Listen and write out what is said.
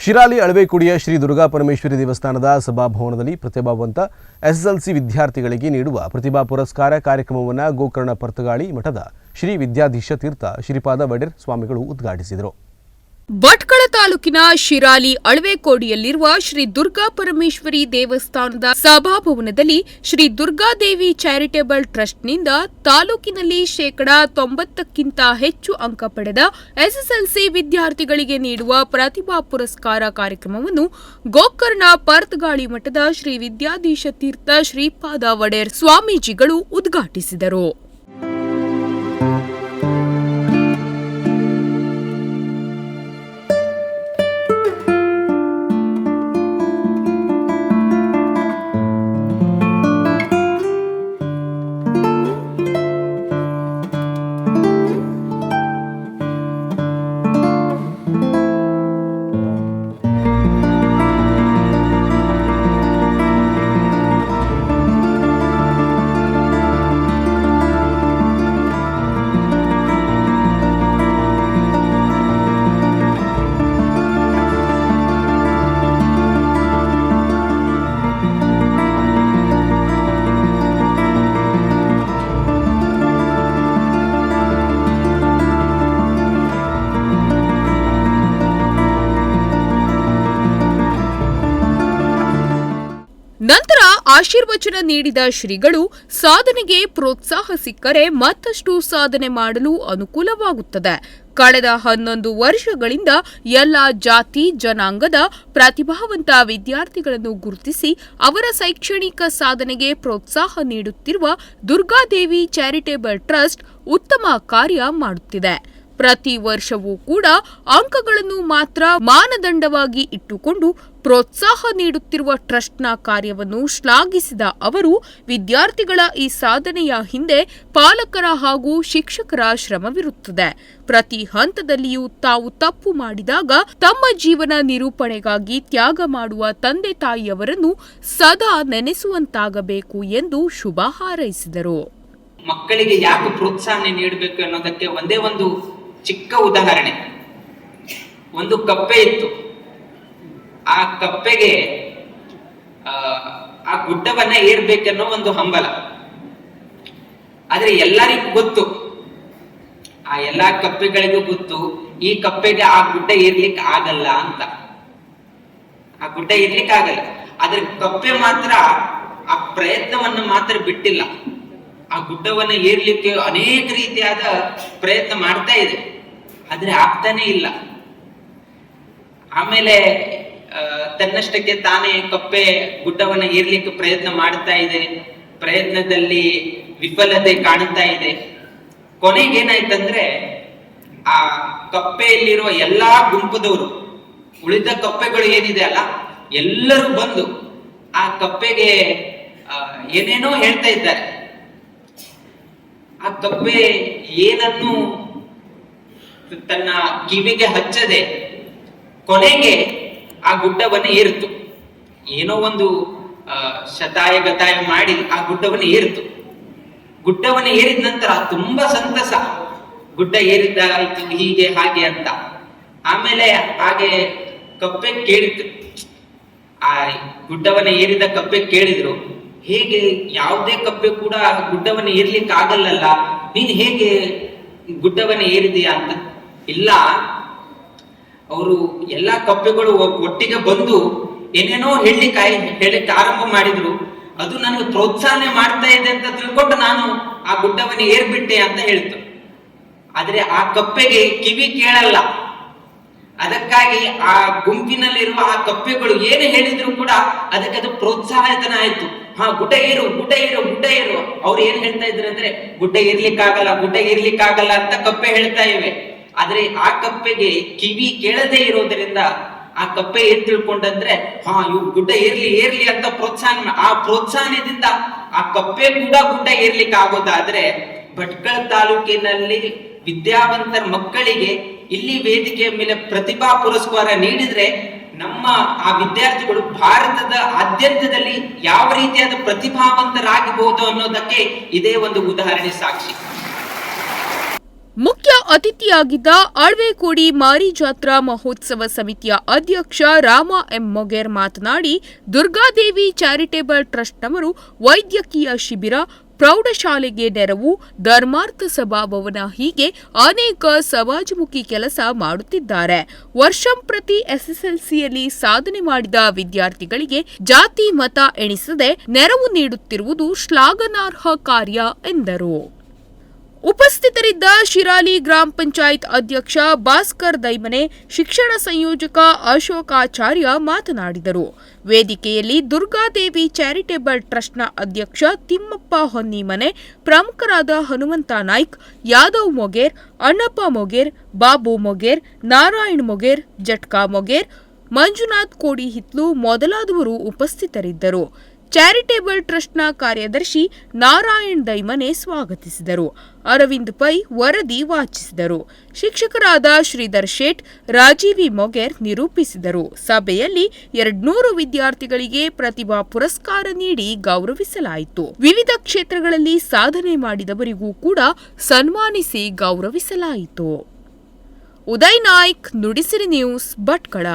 ಶಿರಾಲಿ ಅಳವೆಕುಡಿಯ ಶ್ರೀ ದುರ್ಗಾ ಪರಮೇಶ್ವರಿ ದೇವಸ್ಥಾನದ ಸಭಾಭವನದಲ್ಲಿ ಪ್ರತಿಭಾವಂತ ಎಸ್ಎಸ್ಎಲ್ಸಿ ವಿದ್ಯಾರ್ಥಿಗಳಿಗೆ ನೀಡುವ ಪ್ರತಿಭಾ ಪುರಸ್ಕಾರ ಕಾರ್ಯಕ್ರಮವನ್ನು ಗೋಕರ್ಣ ಪರ್ತಗಾಳಿ ಮಠದ ಶ್ರೀ ವಿದ್ಯಾಧೀಶ ತೀರ್ಥ ಶ್ರೀಪಾದ ವಡೇರ್ ಸ್ವಾಮಿಗಳು ಉದ್ಘಾಟಿಸಿದರು. ಭಟ್ಕಳ ತಾಲೂಕಿನ ಶಿರಾಲಿ ಅಳವೆಕೋಡಿಯಲ್ಲಿರುವ ಶ್ರೀ ದುರ್ಗಾ ಪರಮೇಶ್ವರಿ ದೇವಸ್ಥಾನದ ಸಭಾಭವನದಲ್ಲಿ ಶ್ರೀ ದುರ್ಗಾದೇವಿ ಚಾರಿಟೇಬಲ್ ಟ್ರಸ್ಟ್ನಿಂದ ತಾಲೂಕಿನಲ್ಲಿ 90%ಕ್ಕಿಂತ ಹೆಚ್ಚು ಅಂಕ ಪಡೆದ ಎಸ್ಎಸ್ಎಲ್ಸಿ ವಿದ್ಯಾರ್ಥಿಗಳಿಗೆ ನೀಡುವ ಪ್ರತಿಭಾ ಪುರಸ್ಕಾರ ಕಾರ್ಯಕ್ರಮವನ್ನು ಗೋಕರ್ಣ ಪರ್ತಗಾಳಿ ಮಠದ ಶ್ರೀ ವಿದ್ಯಾಧೀಶ ತೀರ್ಥ ಶ್ರೀಪಾದ ವಡೇರ್ ಸ್ವಾಮೀಜಿಗಳು ಉದ್ಘಾಟಿಸಿದರು. ನಂತರ ಆಶೀರ್ವಚನ ನೀಡಿದ ಶ್ರೀಗಳು, ಸಾಧನೆಗೆ ಪ್ರೋತ್ಸಾಹ ಸಿಕ್ಕರೆ ಮತ್ತಷ್ಟು ಸಾಧನೆ ಮಾಡಲು ಅನುಕೂಲವಾಗುತ್ತದೆ. ಕಳೆದ 11 ವರ್ಷಗಳಿಂದ ಎಲ್ಲ ಜಾತಿ ಜನಾಂಗದ ಪ್ರತಿಭಾವಂತ ವಿದ್ಯಾರ್ಥಿಗಳನ್ನು ಗುರುತಿಸಿ ಅವರ ಶೈಕ್ಷಣಿಕ ಸಾಧನೆಗೆ ಪ್ರೋತ್ಸಾಹ ನೀಡುತ್ತಿರುವ ದುರ್ಗಾದೇವಿ ಚಾರಿಟೇಬಲ್ ಟ್ರಸ್ಟ್ ಉತ್ತಮ ಕಾರ್ಯ ಮಾಡುತ್ತಿದೆ. ಪ್ರತಿ ವರ್ಷವೂ ಕೂಡ ಅಂಕಗಳನ್ನು ಮಾತ್ರ ಮಾನದಂಡವಾಗಿ ಇಟ್ಟುಕೊಂಡು ಪ್ರೋತ್ಸಾಹ ನೀಡುತ್ತಿರುವ ಟ್ರಸ್ಟ್ನ ಕಾರ್ಯವನ್ನು ಶ್ಲಾಘಿಸಿದ ಅವರು, ವಿದ್ಯಾರ್ಥಿಗಳ ಈ ಸಾಧನೆಯ ಹಿಂದೆ ಪಾಲಕರ ಹಾಗೂ ಶಿಕ್ಷಕರ ಶ್ರಮವಿರುತ್ತದೆ. ಪ್ರತಿ ಹಂತದಲ್ಲಿಯೂ ತಾವು ತಪ್ಪು ಮಾಡಿದಾಗ ತಮ್ಮ ಜೀವನ ನಿರೂಪಣೆಗಾಗಿ ತ್ಯಾಗ ಮಾಡುವ ತಂದೆ ತಾಯಿಯವರನ್ನು ಸದಾ ನೆನೆಸುವಂತಾಗಬೇಕು ಎಂದು ಶುಭ ಹಾರೈಸಿದರು. ಮಕ್ಕಳಿಗೆ ಯಾಕೆ ಪ್ರೋತ್ಸಾಹ ನೀಡಬೇಕು ಅನ್ನೋದಕ್ಕೆ ಒಂದೇ ಒಂದು ಚಿಕ್ಕ ಉದಾಹರಣೆ. ಒಂದು ಕಪ್ಪೆ ಇತ್ತು. ಆ ಕಪ್ಪೆಗೆ ಆ ಗುಡ್ಡವನ್ನ ಏರ್ಬೇಕನ್ನೋ ಒಂದು ಹಂಬಲ. ಆದ್ರೆ ಎಲ್ಲರಿಗೂ ಗೊತ್ತು, ಆ ಎಲ್ಲಾ ಕಪ್ಪೆಗಳಿಗೂ ಗೊತ್ತು, ಈ ಕಪ್ಪೆಗೆ ಆ ಗುಡ್ಡ ಏರ್ಲಿಕ್ಕೆ ಆಗಲ್ಲ ಅಂತ. ಆ ಗುಡ್ಡ ಏರ್ಲಿಕ್ಕೆ ಆಗಲ್ಲ. ಆದ್ರೆ ಕಪ್ಪೆ ಮಾತ್ರ ಆ ಪ್ರಯತ್ನವನ್ನು ಮಾತ್ರ ಬಿಟ್ಟಿಲ್ಲ. ಆ ಗುಡ್ಡವನ್ನು ಏರ್ಲಿಕ್ಕೆ ಅನೇಕ ರೀತಿಯಾದ ಪ್ರಯತ್ನ ಮಾಡ್ತಾ ಇದೆ, ಆದ್ರೆ ಆಗ್ತಾನೆ ಇಲ್ಲ. ಆಮೇಲೆ ತನ್ನಷ್ಟಕ್ಕೆ ತಾನೇ ಕಪ್ಪೆ ಗುಡ್ಡವನ್ನು ಏರ್ಲಿಕ್ಕೆ ಪ್ರಯತ್ನ ಮಾಡ್ತಾ ಇದೆ. ಪ್ರಯತ್ನದಲ್ಲಿ ವಿಫಲತೆ ಕಾಣುತ್ತಾ ಇದೆ. ಕೊನೆಗೇನಾಯ್ತಂದ್ರೆ ಆ ಕಪ್ಪೆಯಲ್ಲಿರುವ ಎಲ್ಲಾ ಗುಂಪದವರು, ಉಳಿದ ಕಪ್ಪೆಗಳು ಏನಿದೆ ಅಲ್ಲ, ಎಲ್ಲರೂ ಬಂದು ಆ ಕಪ್ಪೆಗೆ ಏನೇನೋ ಹೇಳ್ತಾ ಇದ್ದಾರೆ. ಆ ಕಪ್ಪೆ ಏನನ್ನು ತನ್ನ ಕಿವಿಗೆ ಹಚ್ಚದೆ ಕೊನೆಗೆ ಆ ಗುಡ್ಡವನ್ನು ಏರಿತು. ಏನೋ ಒಂದು ಶತಾಯ ಗತಾಯ ಮಾಡಿ ಆ ಗುಡ್ಡವನ್ನು ಏರಿತು. ಗುಡ್ಡವನ್ನು ಏರಿದ ನಂತರ ತುಂಬಾ ಸಂತಸ, ಗುಡ್ಡ ಏರಿದ್ದಾಯ್ತು ಹೀಗೆ ಹಾಗೆ ಅಂತ. ಆಮೇಲೆ ಹಾಗೆ ಕಪ್ಪೆ ಕೇಳಿತು, ಆ ಗುಡ್ಡವನ್ನು ಏರಿದ ಕಪ್ಪೆ ಕೇಳಿದ್ರು, ಹೇಗೆ ಯಾವುದೇ ಕಪ್ಪೆ ಕೂಡ ಗುಡ್ಡವನ್ನು ಏರ್ಲಿಕ್ಕೆ ಆಗಲ್ಲಲ್ಲ, ನೀನ್ ಹೇಗೆ ಗುಡ್ಡವನ್ನು ಏರಿದೀಯಾ ಅಂತ. ಇಲ್ಲ, ಅವರು ಎಲ್ಲಾ ಕಪ್ಪೆಗಳು ಒಟ್ಟಿಗೆ ಬಂದು ಏನೇನೋ ಹೇಳಿಕ್ಕೆ ಆರಂಭ ಮಾಡಿದ್ರು. ಅದು ನನಗೆ ಪ್ರೋತ್ಸಾಹನೆ ಮಾಡ್ತಾ ಇದೆ ಅಂತ ತಿಳ್ಕೊಂಡು ನಾನು ಆ ಗುಡ್ಡವನ್ನು ಏರ್ಬಿಟ್ಟೆ ಅಂತ ಹೇಳ್ತು. ಆದ್ರೆ ಆ ಕಪ್ಪೆಗೆ ಕಿವಿ ಕೇಳಲ್ಲ. ಅದಕ್ಕಾಗಿ ಆ ಗುಂಪಿನಲ್ಲಿರುವ ಆ ಕಪ್ಪೆಗಳು ಏನು ಹೇಳಿದ್ರು ಕೂಡ ಅದಕ್ಕೆ ಅದು ಪ್ರೋತ್ಸಾಹನ ಆಯ್ತು. ಗುಡ್ಡ ಏರು ಗುಡ್ಡ ಏರು ಗುಡ್ಡ ಏರು. ಅವ್ರು ಏನ್ ಹೇಳ್ತಾ ಇದ್ರು ಅಂದ್ರೆ, ಗುಡ್ಡ ಏರ್ಲಿಕ್ಕಾಗಲ್ಲ ಗುಡ್ಡ ಏರ್ಲಿಕ್ಕಾಗಲ್ಲ ಅಂತ ಕಪ್ಪೆ ಹೇಳ್ತಾ ಇವೆ. ಆದ್ರೆ ಆ ಕಪ್ಪೆಗೆ ಕಿವಿ ಕೇಳದೇ ಇರೋದ್ರಿಂದ ಆ ಕಪ್ಪೆ ಏನ್ ತಿಳ್ಕೊಂಡಂದ್ರೆ, ಇವ್ ಗುಡ್ಡ ಏರ್ಲಿ ಅಂತ ಪ್ರೋತ್ಸಾಹನದಿಂದ ಆ ಕಪ್ಪೆ ಕೂಡ ಗುಡ್ಡ ಏರ್ಲಿಕ್ಕೆ ಆಗೋದಾದ್ರೆ, ಭಟ್ಕಳ ತಾಲೂಕಿನಲ್ಲಿ ವಿದ್ಯಾವಂತರ ಮಕ್ಕಳಿಗೆ ಇಲ್ಲಿ ವೇದಿಕೆಯ ಮೇಲೆ ಪ್ರತಿಭಾ ಪುರಸ್ಕಾರ ನೀಡಿದ್ರೆ ನಮ್ಮ ಆ ವಿದ್ಯಾರ್ಥಿಗಳು ಭಾರತದ ಆದ್ಯಂತದಲ್ಲಿ ಯಾವ ರೀತಿಯಾದ ಪ್ರತಿಭಾವಂತರಾಗಬಹುದು ಅನ್ನೋದಕ್ಕೆ ಇದೇ ಒಂದು ಉದಾಹರಣೆ ಸಾಕ್ಷಿ. ಮುಖ್ಯ ಅತಿಥಿಯಾಗಿದ್ದ ಅಳ್ವೆಕೋಡಿ ಮಾರಿ ಜಾತ್ರಾ ಮಹೋತ್ಸವ ಸಮಿತಿಯ ಅಧ್ಯಕ್ಷ ರಾಮ ಎಂ ಮೊಗೇರ್ ಮಾತನಾಡಿ, ದುರ್ಗಾದೇವಿ ಚಾರಿಟೇಬಲ್ ಟ್ರಸ್ಟ್ನವರು ವೈದ್ಯಕೀಯ ಶಿಬಿರ, ಪ್ರೌಢಶಾಲೆಗೆ ನೆರವು, ಧರ್ಮಾರ್ಥ ಸಭಾಭವನ ಹೀಗೆ ಅನೇಕ ಸಮಾಜಮುಖಿ ಕೆಲಸ ಮಾಡುತ್ತಿದ್ದಾರೆ. ವರ್ಷಂಪ್ರತಿ ಎಸ್ಎಸ್ಎಲ್ಸಿಯಲ್ಲಿ ಸಾಧನೆ ಮಾಡಿದ ವಿದ್ಯಾರ್ಥಿಗಳಿಗೆ ಜಾತಿ ಮತ ಎಣಿಸದೆ ನೆರವು ನೀಡುತ್ತಿರುವುದು ಶ್ಲಾಘನಾರ್ಹ ಕಾರ್ಯ ಎಂದರು. ಉಪಸ್ಥಿತರಿದ್ದ ಶಿರಾಲಿ ಗ್ರಾಮ ಪಂಚಾಯತ್ ಅಧ್ಯಕ್ಷ ಭಾಸ್ಕರ್ ದೈಮನೆ, ಶಿಕ್ಷಣ ಸಂಯೋಜಕ ಅಶೋಕಾಚಾರ್ಯ ಮಾತನಾಡಿದರು. ವೇದಿಕೆಯಲ್ಲಿ ದುರ್ಗಾದೇವಿ ಚಾರಿಟೇಬಲ್ ಟ್ರಸ್ಟ್ನ ಅಧ್ಯಕ್ಷ ತಿಮ್ಮಪ್ಪ ಹೊನ್ನಿಮನೆ, ಪ್ರಮುಖರಾದ ಹನುಮಂತ ನಾಯ್ಕ್, ಯಾದವ್ ಮೊಗೇರ್, ಅಣ್ಣಪ್ಪ ಮೊಗೇರ್, ಬಾಬು ಮೊಗೇರ್, ನಾರಾಯಣ್ ಮೊಗೇರ್, ಜಟ್ಕಾ ಮೊಗೇರ್, ಮಂಜುನಾಥ್ ಕೋಡಿ ಹಿತ್ಲು ಮೊದಲಾದವರು ಉಪಸ್ಥಿತರಿದ್ದರು. ಚಾರಿಟೇಬಲ್ ಟ್ರಸ್ಟ್ನ ಕಾರ್ಯದರ್ಶಿ ನಾರಾಯಣ್ ದೈಮನೆ ಸ್ವಾಗತಿಸಿದರು. ಅರವಿಂದ್ ಪೈ ವರದಿ ವಾಚಿಸಿದರು. ಶಿಕ್ಷಕರಾದ ಶ್ರೀಧರ್ ಶೇಟ್, ರಾಜೀವಿ ಮೊಗೇರ್ ನಿರೂಪಿಸಿದರು. ಸಭೆಯಲ್ಲಿ 200 ವಿದ್ಯಾರ್ಥಿಗಳಿಗೆ ಪ್ರತಿಭಾ ಪುರಸ್ಕಾರ ನೀಡಿ ಗೌರವಿಸಲಾಯಿತು. ವಿವಿಧ ಕ್ಷೇತ್ರಗಳಲ್ಲಿ ಸಾಧನೆ ಮಾಡಿದವರಿಗೂ ಕೂಡ ಸನ್ಮಾನಿಸಿ ಗೌರವಿಸಲಾಯಿತು. ಉದಯ್ ನಾಯ್ಕ್, ನುಡಿಸಿರಿ ನ್ಯೂಸ್, ಭಟ್ಕಳ.